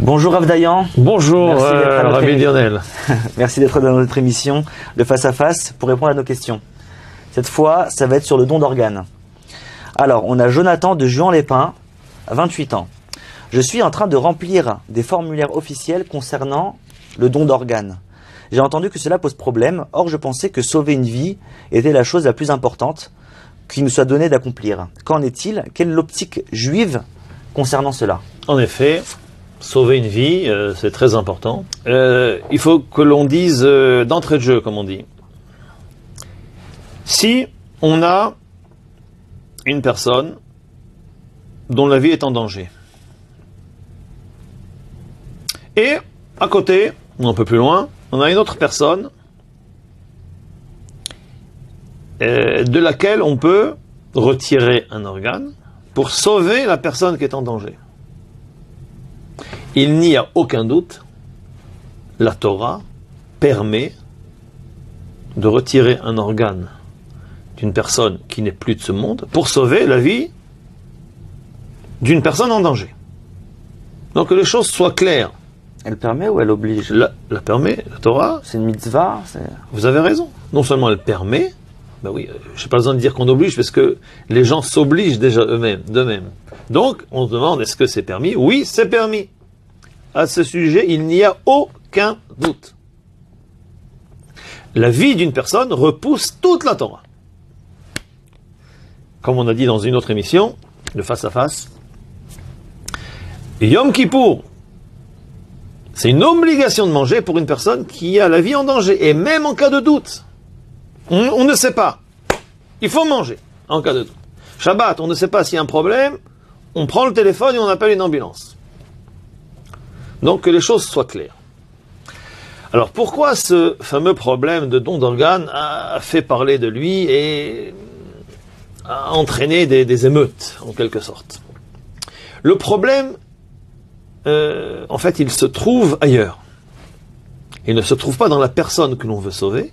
Bonjour Rav Dayan. Bonjour Rabbi Lionel. Merci d'être dans notre émission de Face à Face pour répondre à nos questions. Cette fois, ça va être sur le don d'organes. Alors, on a Jonathan de Juan-les-Pins, 28 ans. Je suis en train de remplir des formulaires officiels concernant le don d'organes. J'ai entendu que cela pose problème, or je pensais que sauver une vie était la chose la plus importante qui nous soit donnée d'accomplir. Qu'en est-il? Quelle est l'optique juive concernant cela? En effet, sauver une vie, c'est très important. Il faut que l'on dise d'entrée de jeu, comme on dit. Si on a une personne dont la vie est en danger, et à côté, ou un peu plus loin, on a une autre personne de laquelle on peut retirer un organe pour sauver la personne qui est en danger. Il n'y a aucun doute, la Torah permet de retirer un organe d'une personne qui n'est plus de ce monde pour sauver la vie d'une personne en danger. Donc que les choses soient claires. Elle permet ou elle oblige? La permet, la Torah. C'est une mitzvah. Vous avez raison. Non seulement elle permet, ben oui, je n'ai pas besoin de dire qu'on oblige parce que les gens s'obligent déjà eux-mêmes, d'eux-mêmes. Donc on se demande est-ce que c'est permis? Oui, c'est permis. À ce sujet, il n'y a aucun doute. La vie d'une personne repousse toute la Torah. Comme on a dit dans une autre émission, de Face à Face, Yom Kippour, c'est une obligation de manger pour une personne qui a la vie en danger. Et même en cas de doute, on ne sait pas. Il faut manger en cas de doute. Shabbat, on ne sait pas s'il y a un problème, on prend le téléphone et on appelle une ambulance. Donc que les choses soient claires. Alors pourquoi ce fameux problème de don d'organes a fait parler de lui et a entraîné des émeutes, en quelque sorte? Le problème, en fait, il se trouve ailleurs. Il ne se trouve pas dans la personne que l'on veut sauver,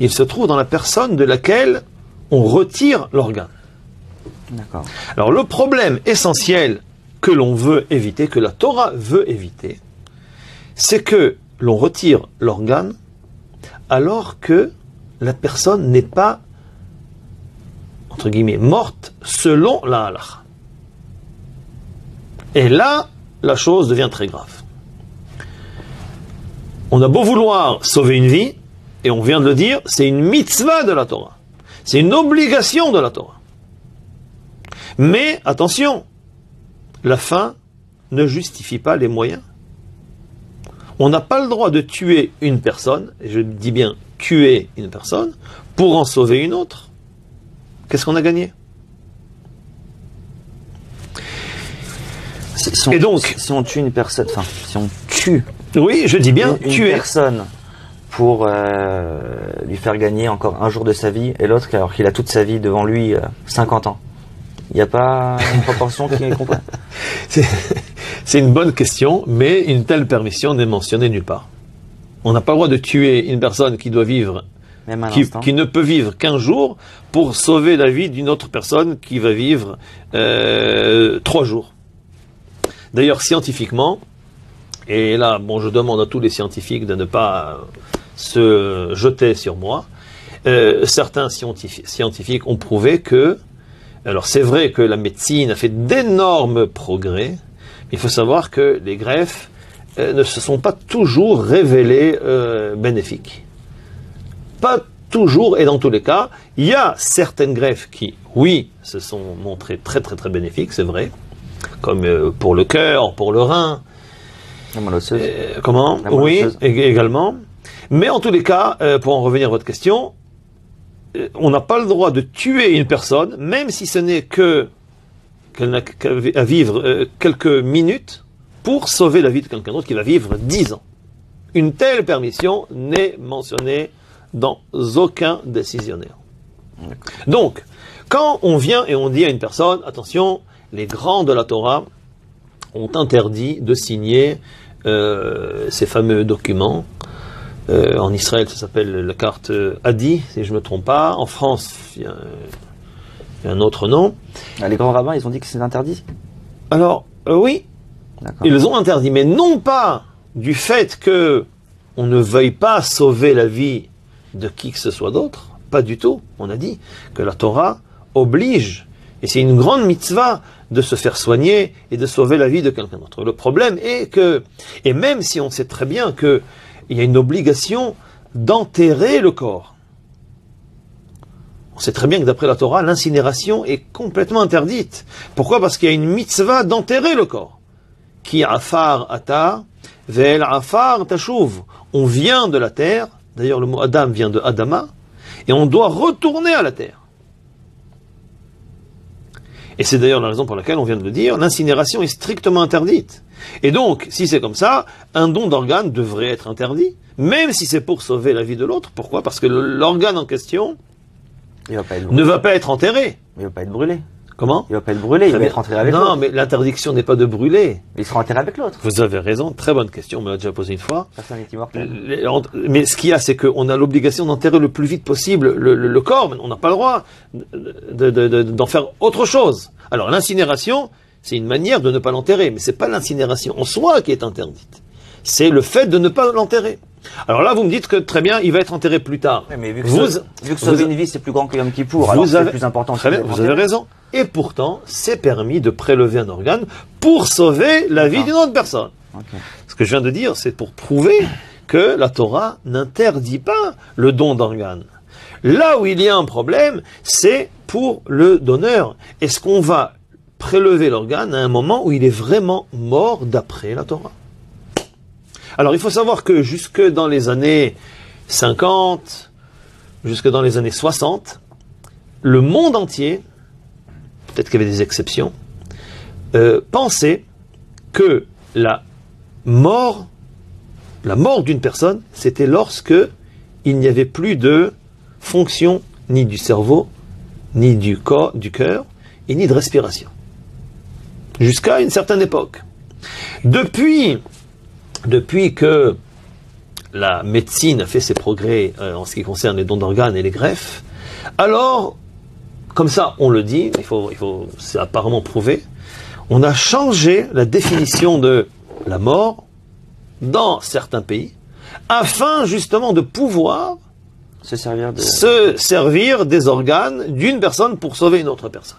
il se trouve dans la personne de laquelle on retire l'organe. D'accord. Alors le problème essentiel que l'on veut éviter, que la Torah veut éviter, c'est que l'on retire l'organe alors que la personne n'est pas, entre guillemets, morte selon la halakha. Et là, la chose devient très grave. On a beau vouloir sauver une vie, et on vient de le dire, c'est une mitzvah de la Torah. C'est une obligation de la Torah. Mais, attention, la fin ne justifie pas les moyens. On n'a pas le droit de tuer une personne, et je dis bien tuer une personne, pour en sauver une autre. Qu'est-ce qu'on a gagné? Et donc, si on tue une personne, enfin, si on tue, oui, je dis bien une tuer personne pour lui faire gagner encore un jour de sa vie, et l'autre, alors qu'il a toute sa vie devant lui, 50 ans. Il n'y a pas une proportion qui est complète? C'est une bonne question, mais une telle permission n'est mentionnée nulle part. On n'a pas le droit de tuer une personne qui doit vivre, qui ne peut vivre qu'un jour, pour sauver la vie d'une autre personne qui va vivre 3 jours. D'ailleurs, scientifiquement, et là, bon, je demande à tous les scientifiques de ne pas se jeter sur moi, certains scientifiques ont prouvé que, alors c'est vrai que la médecine a fait d'énormes progrès, mais il faut savoir que les greffes ne se sont pas toujours révélées bénéfiques. Pas toujours, et dans tous les cas, il y a certaines greffes qui, oui, se sont montrées très très très bénéfiques, c'est vrai, comme pour le cœur, pour le rein. La moelle osseuse. Comment? Oui, également. Mais en tous les cas, pour en revenir à votre question, on n'a pas le droit de tuer une personne, même si ce n'est qu'elle n'a qu'à vivre quelques minutes pour sauver la vie de quelqu'un d'autre qui va vivre 10 ans. Une telle permission n'est mentionnée dans aucun décisionnaire. Donc, quand on vient et on dit à une personne, attention, les grands de la Torah ont interdit de signer ces fameux documents. En Israël, ça s'appelle la carte Hadi, si je ne me trompe pas. En France, il y a un autre nom. Les grands rabbins, ils ont dit que c'est interdit? Alors, oui, Ils les ont interdits, mais non pas du fait que on ne veuille pas sauver la vie de qui que ce soit d'autre, pas du tout. On a dit que la Torah oblige, et c'est une grande mitzvah, de se faire soigner et de sauver la vie de quelqu'un d'autre. Le problème est que, et même si on sait très bien qu'il y a une obligation d'enterrer le corps, on sait très bien que d'après la Torah, l'incinération est complètement interdite. Pourquoi? Parce qu'il y a une mitzvah d'enterrer le corps. Ki afar ata, ve'el afar tashuv. On vient de la terre, d'ailleurs le mot Adam vient de Adama, et on doit retourner à la terre. Et c'est d'ailleurs la raison pour laquelle on vient de le dire, l'incinération est strictement interdite. Et donc, si c'est comme ça, un don d'organe devrait être interdit, même si c'est pour sauver la vie de l'autre. Pourquoi? Parce que l'organe en question ne va pas être enterré. Il ne va pas être brûlé. Comment? Il ne va pas être brûlé, il va être enterré avec l'autre. Non, mais l'interdiction n'est pas de brûler. Il sera enterré avec l'autre. Vous avez raison, très bonne question, on me l'a déjà posé une fois. Personne n'est immortel. Mais ce qu'il y a, c'est qu'on a l'obligation d'enterrer le plus vite possible le corps, mais on n'a pas le droit d'en faire autre chose. Alors l'incinération, c'est une manière de ne pas l'enterrer, mais c'est pas l'incinération en soi qui est interdite. C'est le fait de ne pas l'enterrer. Alors là, vous me dites que très bien, il va être enterré plus tard. Mais vu que sauver une vie, c'est plus grand que Yom Kippour, alors c'est plus important. Très bien, vous avez raison. Et pourtant, c'est permis de prélever un organe pour sauver la vie d'une autre personne. Okay. Ce que je viens de dire, c'est pour prouver que la Torah n'interdit pas le don d'organes. Là où il y a un problème, c'est pour le donneur. Est-ce qu'on va prélever l'organe à un moment où il est vraiment mort d'après la Torah? Alors il faut savoir que jusque dans les années 50, jusque dans les années 60, le monde entier, peut-être qu'il y avait des exceptions, pensait que la mort d'une personne, c'était lorsque il n'y avait plus de fonction ni du cerveau, ni du cœur, et ni de respiration. Jusqu'à une certaine époque. Depuis que la médecine a fait ses progrès en ce qui concerne les dons d'organes et les greffes, alors, comme ça on le dit, c'est apparemment prouvé, on a changé la définition de la mort dans certains pays, afin justement de pouvoir se servir des organes d'une personne pour sauver une autre personne.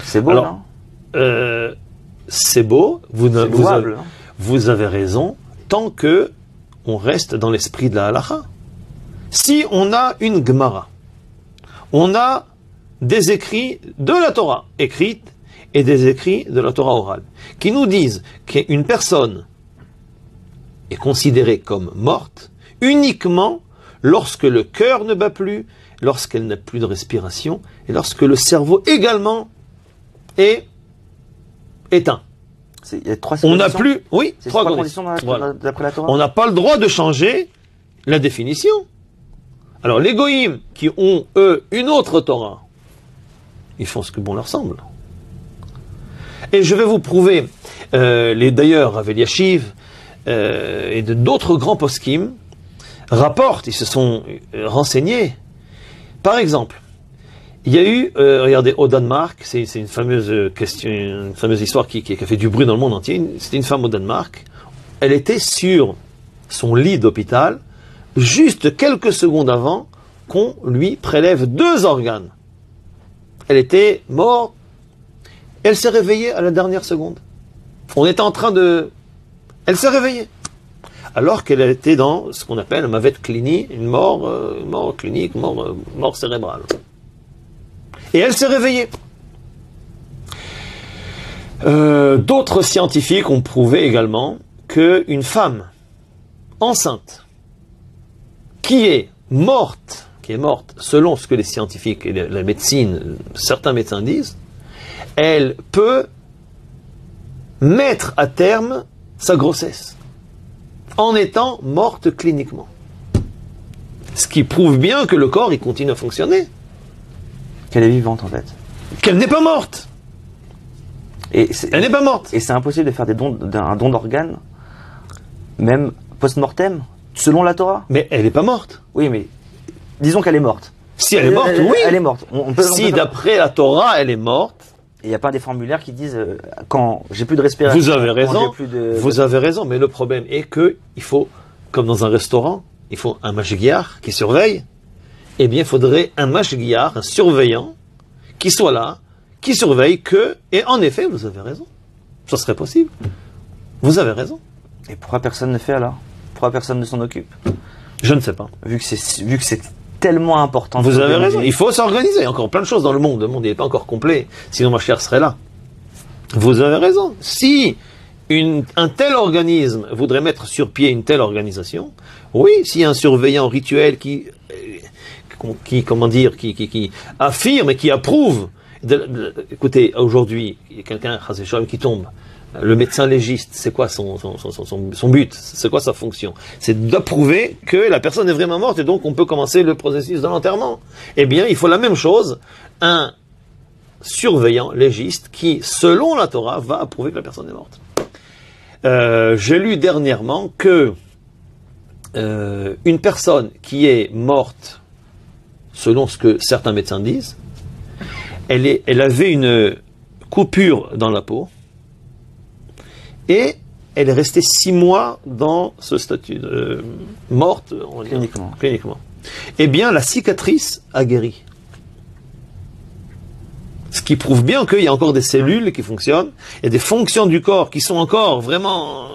C'est beau, alors, non? C'est beau, vous avez raison, tant que on reste dans l'esprit de la halakha. Si on a une Gemara, on a des écrits de la Torah écrite et des écrits de la Torah orale, qui nous disent qu'une personne est considérée comme morte uniquement lorsque le cœur ne bat plus, lorsqu'elle n'a plus de respiration, et lorsque le cerveau également est éteint. Il y a trois on n'a plus, oui, trois conditions d'après la Torah. On n'a pas le droit de changer la définition. Alors les goïms qui ont eux une autre Torah, ils font ce que bon leur semble. Et je vais vous prouver, d'ailleurs Rav Eliashiv et d'autres grands poskim rapportent, ils se sont renseignés. Par exemple, il y a eu, regardez, au Danemark, c'est une fameuse question, une fameuse histoire qui a fait du bruit dans le monde entier. C'était une femme au Danemark. Elle était sur son lit d'hôpital, juste quelques secondes avant qu'on lui prélève 2 organes. Elle était morte. Elle s'est réveillée à la dernière seconde. On était en train de... Elle s'est réveillée. Alors qu'elle était dans ce qu'on appelle un mavet clinique, une mort clinique, mort cérébrale. Et elle s'est réveillée. D'autres scientifiques ont prouvé également qu'une femme enceinte qui est morte selon ce que les scientifiques et la médecine, certains médecins disent, elle peut mettre à terme sa grossesse en étant morte cliniquement. Ce qui prouve bien que le corps il continue à fonctionner. Qu'elle est vivante en fait. Qu'elle n'est pas morte. Elle n'est pas morte. Et c'est impossible de faire un don d'organes, même post-mortem, selon la Torah. Mais elle n'est pas morte. Oui, mais disons qu'elle est morte. Si elle est morte, oui. Elle est morte. Si d'après la Torah, elle est morte, il n'y a pas des formulaires qui disent quand j'ai plus de respiration. Vous avez raison. Vous avez raison, mais le problème est que il faut, comme dans un restaurant, il faut un mashgiach qui surveille. Eh bien, il faudrait un mashgiach, un surveillant, qui soit là, qui surveille que, et en effet, vous avez raison. Ça serait possible. Vous avez raison. Et pourquoi personne ne fait alors? Pourquoi personne ne s'en occupe? Je ne sais pas. Vu que c'est tellement important. Vous avez raison. Il faut s'organiser. Il y a encore plein de choses dans le monde. Le monde n'est pas encore complet. Sinon, ma chère serait là. Vous avez raison. Si un tel organisme voudrait mettre sur pied une telle organisation, oui, s'il y a un surveillant rituel qui affirme et qui approuve. Écoutez, aujourd'hui, il y a quelqu'un, qui tombe. Le médecin légiste, c'est quoi son but? C'est quoi sa fonction? C'est d'approuver que la personne est vraiment morte et donc on peut commencer le processus de l'enterrement. Eh bien, il faut la même chose, un surveillant légiste qui, selon la Torah, va approuver que la personne est morte. J'ai lu dernièrement que une personne qui est morte, selon ce que certains médecins disent, elle avait une coupure dans la peau, et elle est restée 6 mois dans ce statut de morte, cliniquement. Eh bien, la cicatrice a guéri. Ce qui prouve bien qu'il y a encore des cellules qui fonctionnent, il y a des fonctions du corps qui sont encore vraiment,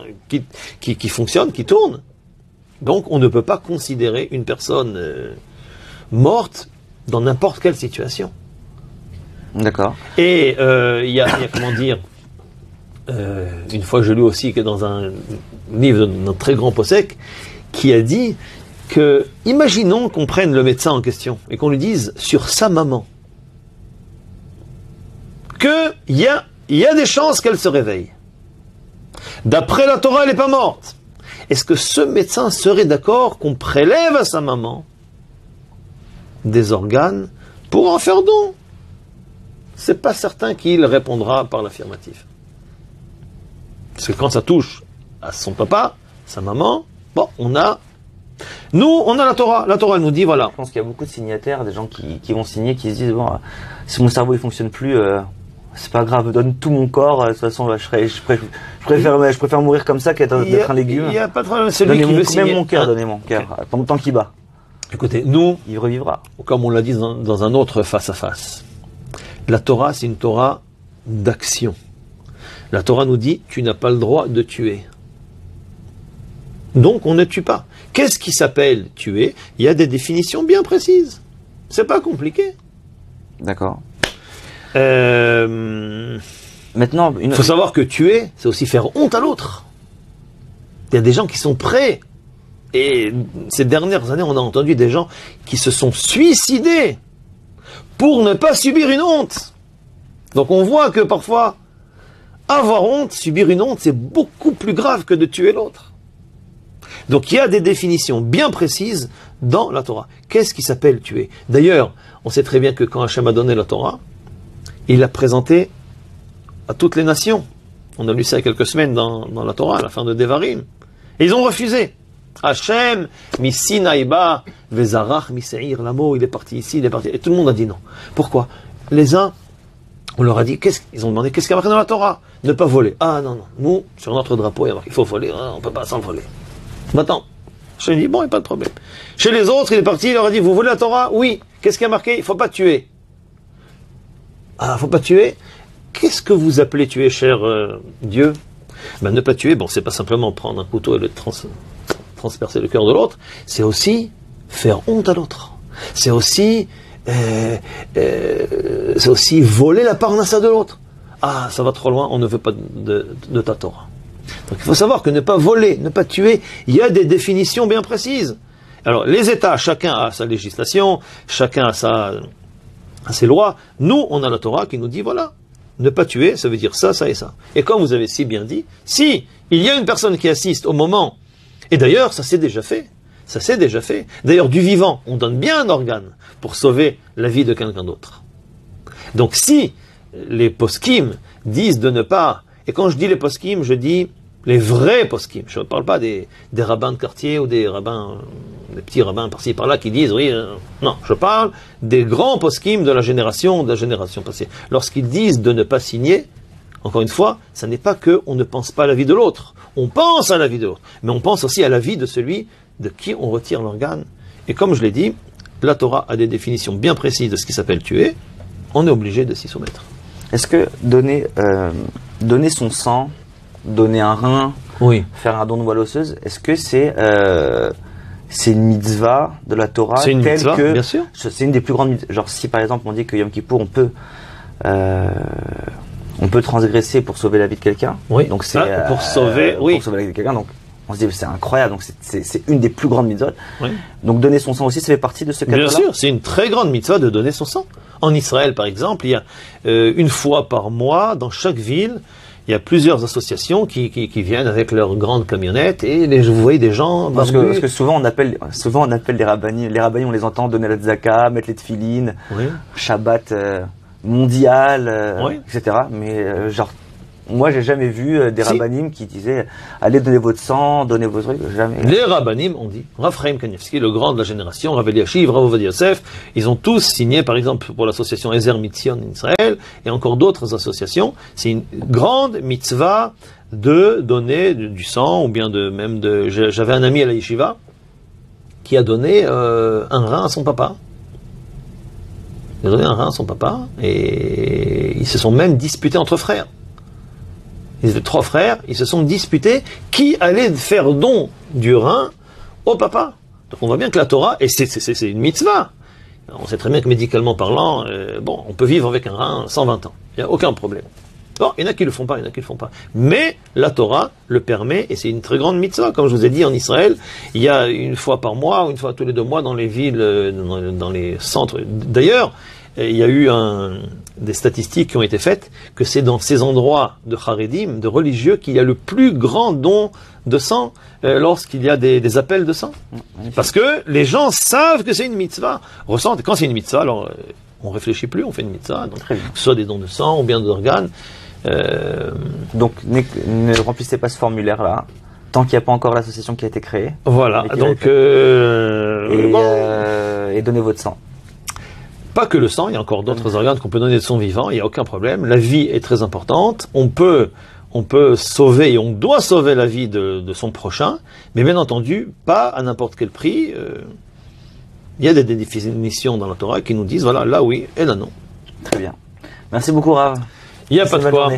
qui fonctionnent, qui tournent. Donc, on ne peut pas considérer une personne morte dans n'importe quelle situation. D'accord. Et il y a comment dire, une fois je lu aussi que dans un livre d'un très grand possèque qui a dit que, imaginons qu'on prenne le médecin en question et qu'on lui dise sur sa maman qu'il y a des chances qu'elle se réveille. D'après la Torah, elle n'est pas morte. Est-ce que ce médecin serait d'accord qu'on prélève à sa maman des organes pour en faire don? C'est pas certain qu'il répondra par l'affirmative. Parce que quand ça touche à son papa, sa maman, bon, on a la Torah. La Torah nous dit, voilà. Je pense qu'il y a beaucoup de signataires, des gens qui vont signer, qui se disent, bon, si mon cerveau ne fonctionne plus, c'est pas grave, donne tout mon corps, de toute façon, je préfère mourir comme ça qu'être un légume. Il n'y a pas de problème, celui qui veut signer. Même mon cœur, donnez mon cœur, tant qu'il bat. Écoutez, nous, il revivra. Comme on l'a dit dans un autre face-à-face, la Torah, c'est une Torah d'action. La Torah nous dit, tu n'as pas le droit de tuer. Donc, on ne tue pas. Qu'est-ce qui s'appelle tuer? Il y a des définitions bien précises. C'est pas compliqué. D'accord. Maintenant, il faut savoir que tuer, c'est aussi faire honte à l'autre. Il y a des gens qui sont prêts. Et ces dernières années, on a entendu des gens qui se sont suicidés pour ne pas subir une honte. Donc on voit que parfois, avoir honte, subir une honte, c'est beaucoup plus grave que de tuer l'autre. Donc il y a des définitions bien précises dans la Torah. Qu'est-ce qui s'appelle tuer? D'ailleurs, on sait très bien que quand Hachem a donné la Torah, il l'a présentée à toutes les nations. On a lu ça il y a quelques semaines dans la Torah, à la fin de Devarim. Et ils ont refusé. Hachem, mi Sinaïba, vezarach, mi Seir, l'amour, il est parti ici, il est parti. Et tout le monde a dit non. Pourquoi? Les uns, on leur a dit, ils ont demandé, qu'est-ce qu'il y a marqué dans la Torah? Ne pas voler. Ah non, nous, sur notre drapeau, il y a marqué, il faut voler, on ne peut pas s'envoler. Maintenant, je lui ai dit, bon, il n'y a pas de problème. Chez les autres, il est parti, il leur a dit, vous voulez la Torah? Oui. Qu'est-ce qu'il y a marqué? Il ne faut pas tuer. Ah, il ne faut pas tuer? Qu'est-ce que vous appelez tuer, cher Dieu? Ben, ne pas tuer, bon, c'est pas simplement prendre un couteau et le transpercer le cœur de l'autre, c'est aussi faire honte à l'autre. C'est aussi voler la parnassa de l'autre. Ah, ça va trop loin, on ne veut pas de ta Torah. Donc il faut savoir que ne pas voler, ne pas tuer, il y a des définitions bien précises. Alors les États, chacun a sa législation, chacun a ses lois. Nous, on a la Torah qui nous dit, voilà, ne pas tuer, ça veut dire ça, ça et ça. Et comme vous avez si bien dit, si il y a une personne qui assiste au moment, et d'ailleurs, ça s'est déjà fait. Ça s'est déjà fait. D'ailleurs, du vivant, on donne bien un organe pour sauver la vie de quelqu'un d'autre. Donc si les poskim disent de ne pas, et quand je dis les poskim, je dis les vrais poskim, je ne parle pas des rabbins de quartier ou des rabbins des petits rabbins par-ci par-là qui disent, oui, non, je parle des grands poskim de la génération passée. Lorsqu'ils disent de ne pas signer, encore une fois, ça n'est pas qu'on ne pense pas à la vie de l'autre. On pense à la vie de l'autre, mais on pense aussi à la vie de celui de qui on retire l'organe. Et comme je l'ai dit, la Torah a des définitions bien précises de ce qui s'appelle tuer. On est obligé de s'y soumettre. Est-ce que donner son sang, donner un rein, faire un don de moelle osseuse, est-ce que c'est une mitzvah de la Torah? C'est une mitzvah, bien sûr. C'est une des plus grandes mitzvahs. Genre si par exemple on dit que Yom Kippour, on peut transgresser pour sauver la vie de quelqu'un. Oui. Donc c'est pour sauver la vie de quelqu'un. Donc on se dit c'est incroyable. Donc c'est une des plus grandes mitzvahs. Oui. Donc donner son sang aussi, ça fait partie de ce cadre-là. Bien sûr, c'est une très grande mitzvah de donner son sang. En Israël, par exemple, il y a une fois par mois dans chaque ville, il y a plusieurs associations qui viennent avec leurs grandes camionnettes et vous voyez des gens. Parce que souvent on appelle les rabbinim. Les rabbinim, on les entend donner la tzaka, mettre les tefilines, Shabbat mondial, etc. Mais moi, j'ai jamais vu des rabbinim qui disaient allez donner votre sang, donnez vos trucs. Jamais. Les rabbinim ont dit, Rav Chaim Kanievski, le grand de la génération, Rav Eliashiv, Rav Ovadia Yosef, ils ont tous signé, par exemple, pour l'association Ezer Mitzion en Israël et encore d'autres associations. C'est une grande mitzvah de donner du sang ou bien J'avais un ami à la yeshiva qui a donné un rein à son papa. Il a donné un rein à son papa et ils se sont même disputés entre frères. Ils étaient 3 frères, ils se sont disputés qui allait faire don du rein au papa. Donc on voit bien que la Torah, et c'est une mitzvah. On sait très bien que médicalement parlant, on peut vivre avec un rein 120 ans. Il n'y a aucun problème. Bon, il y en a qui le font pas, il y en a qui le font pas. Mais la Torah le permet, et c'est une très grande mitzvah. Comme je vous ai dit, en Israël, il y a une fois par mois, ou une fois tous les 2 mois dans les villes, dans les centres. D'ailleurs, il y a eu des statistiques qui ont été faites, que c'est dans ces endroits de Haredim, de religieux, qu'il y a le plus grand don de sang lorsqu'il y a des appels de sang. Parce que les gens savent que c'est une mitzvah. Ressentent, quand c'est une mitzvah, alors on ne réfléchit plus, on fait une mitzvah. Donc, que ce soit des dons de sang ou bien d'organes. Donc ne remplissez pas ce formulaire-là, tant qu'il n'y a pas encore l'association qui a été créée. Voilà, donc... et donnez votre sang. Pas que le sang, il y a encore d'autres organes qu'on peut donner de son vivant, il n'y a aucun problème. La vie est très importante, on peut sauver et on doit sauver la vie de son prochain, mais bien entendu, pas à n'importe quel prix. Il y a des définitions dans la Torah qui nous disent, voilà, là oui et là non. Très bien. Merci beaucoup Rav. Il n'y a pas de quoi.